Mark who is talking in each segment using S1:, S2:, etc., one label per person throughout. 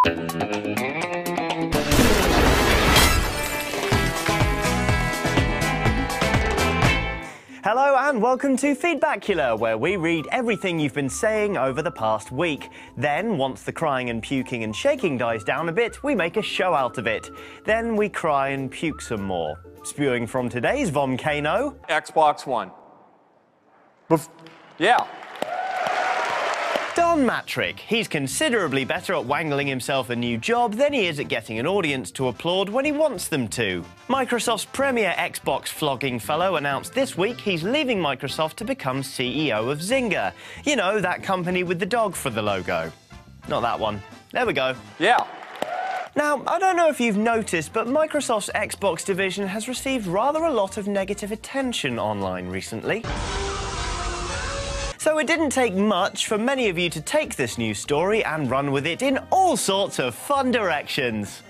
S1: Hello and welcome to Feedbackula, where we read everything you've been saying over the past week. Then, once the crying and puking and shaking dies down a bit, we make a show out of it. Then we cry and puke some more. Spewing from today's Vomcano...
S2: Xbox One. Yeah.
S1: Don Mattrick. He's considerably better at wangling himself a new job than he is at getting an audience to applaud when he wants them to. Microsoft's premier Xbox flogging fellow announced this week he's leaving Microsoft to become CEO of Zynga. You know, that company with the dog for the logo. Not that one. There we go.
S2: Yeah.
S1: Now, I don't know if you've noticed, but Microsoft's Xbox division has received rather a lot of negative attention online recently. So it didn't take much for many of you to take this news story and run with it in all sorts of fun directions.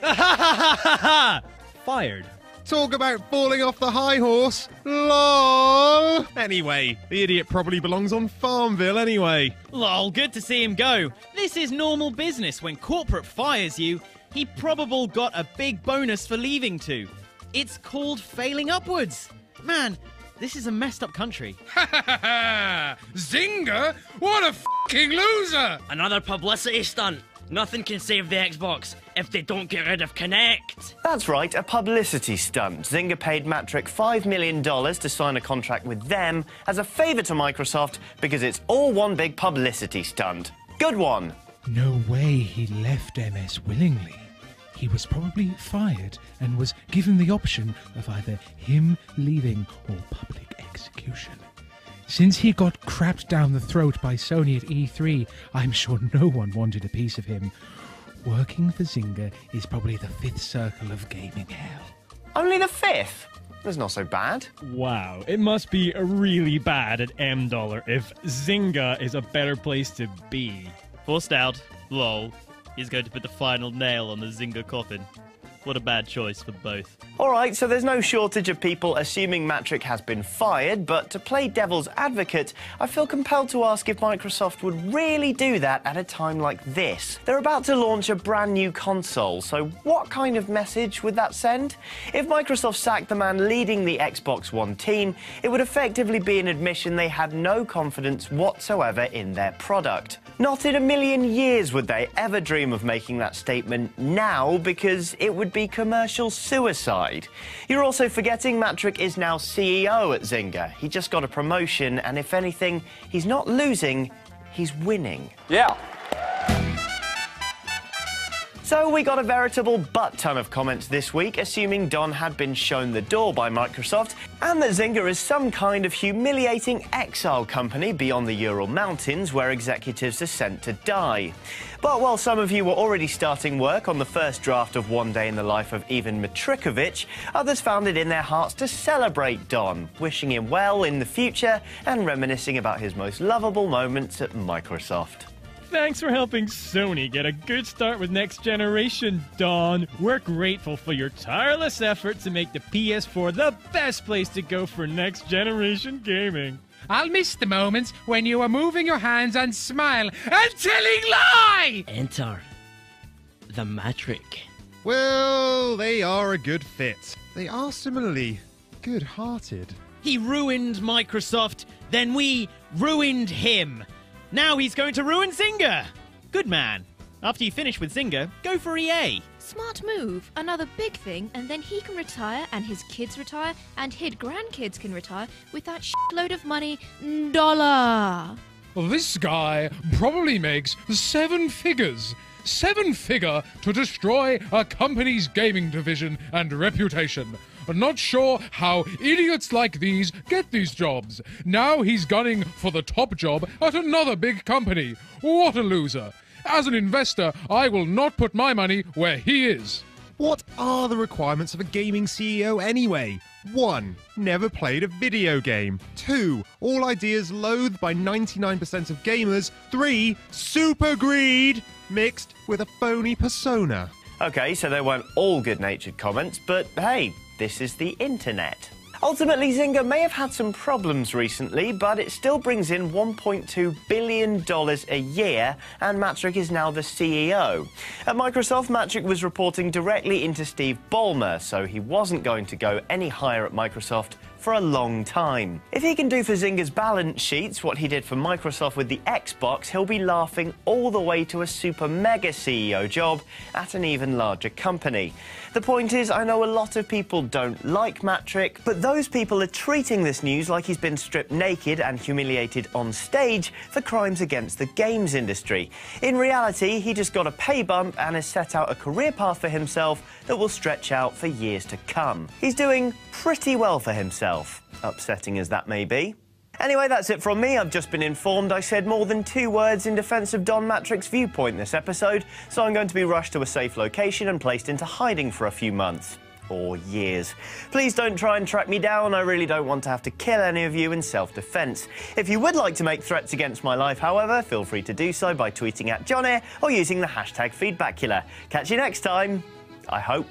S3: Fired. Talk about falling off the high horse. LOL. Anyway, the idiot probably belongs on Farmville anyway.
S4: Lol, good to see him go. This is normal business. When corporate fires you, he probably got a big bonus for leaving too. It's called failing upwards. Man, this is a messed up country.
S5: Ha ha ha ha! Zynga? What a f***ing loser!
S6: Another publicity stunt. Nothing can save the Xbox if they don't get rid of Kinect.
S1: That's right, a publicity stunt. Zynga paid Mattrick $5 million to sign a contract with them as a favour to Microsoft because it's all one big publicity stunt. Good one.
S7: No way he left MS willingly. He was probably fired and was given the option of either him leaving or public execution. Since he got crapped down the throat by Sony at E3, I'm sure no one wanted a piece of him. Working for Zynga is probably the fifth circle of gaming hell.
S1: Only the fifth? That's not so bad.
S8: Wow, it must be really bad at $M if Zynga is a better place to be.
S4: Forced out. Lol. He's going to put the final nail on the Zynga coffin. What a bad choice for both.
S1: Alright, so there's no shortage of people assuming Mattrick has been fired, but to play devil's advocate, I feel compelled to ask if Microsoft would really do that at a time like this. They're about to launch a brand new console, so what kind of message would that send? If Microsoft sacked the man leading the Xbox One team, it would effectively be an admission they had no confidence whatsoever in their product. Not in a million years would they ever dream of making that statement now, because it would be commercial suicide. You're also forgetting Mattrick is now CEO at Zynga. He just got a promotion, and if anything, he's not losing, he's winning.
S2: Yeah.
S1: So we got a veritable butt-ton of comments this week, assuming Don had been shown the door by Microsoft, and that Zynga is some kind of humiliating exile company beyond the Ural Mountains where executives are sent to die. But while some of you were already starting work on the first draft of One Day in the Life of Ivan Mattrickovich, others found it in their hearts to celebrate Don, wishing him well in the future and reminiscing about his most lovable moments at Microsoft.
S8: Thanks for helping Sony get a good start with next generation, Don. We're grateful for your tireless effort to make the PS4 the best place to go for next generation gaming.
S5: I'll miss the moments when you are moving your hands and smile and telling lie!
S6: Enter the Mattrick.
S3: Well, they are a good fit. They are similarly good-hearted.
S4: He ruined Microsoft, then we ruined him. Now he's going to ruin Zynga! Good man. After you finish with Zynga, go for EA.
S9: Smart move. Another big thing, and then he can retire, and his kids retire, and his grandkids can retire with that shitload of money. Dollar.
S5: This guy probably makes 7 figures. 7-figure to destroy a company's gaming division and reputation. Not sure how idiots like these get these jobs. Now he's gunning for the top job at another big company. What a loser. As an investor, I will not put my money where he is.
S3: What are the requirements of a gaming CEO anyway? 1. Never played a video game. 2. All ideas loathed by 99% of gamers. 3. Super greed, mixed with a phony persona.
S1: Okay, so they weren't all good-natured comments, but hey, this is the internet. Ultimately, Zynga may have had some problems recently, but it still brings in $1.2 billion a year, and Mattrick is now the CEO. At Microsoft, Mattrick was reporting directly into Steve Ballmer, so he wasn't going to go any higher at Microsoft for a long time. If he can do for Zynga's balance sheets what he did for Microsoft with the Xbox, he'll be laughing all the way to a super mega CEO job at an even larger company. The point is, I know a lot of people don't like Mattrick, but those people are treating this news like he's been stripped naked and humiliated on stage for crimes against the games industry. In reality, he just got a pay bump and has set out a career path for himself that will stretch out for years to come. He's doing pretty well for himself, upsetting as that may be. Anyway, that's it from me. I've just been informed I said more than 2 words in defence of Don Mattrick's viewpoint this episode, so I'm going to be rushed to a safe location and placed into hiding for a few months. Or years. Please don't try and track me down. I really don't want to have to kill any of you in self-defence. If you would like to make threats against my life, however, feel free to do so by tweeting at John or using the hashtag Feedbackula. Catch you next time. I hope.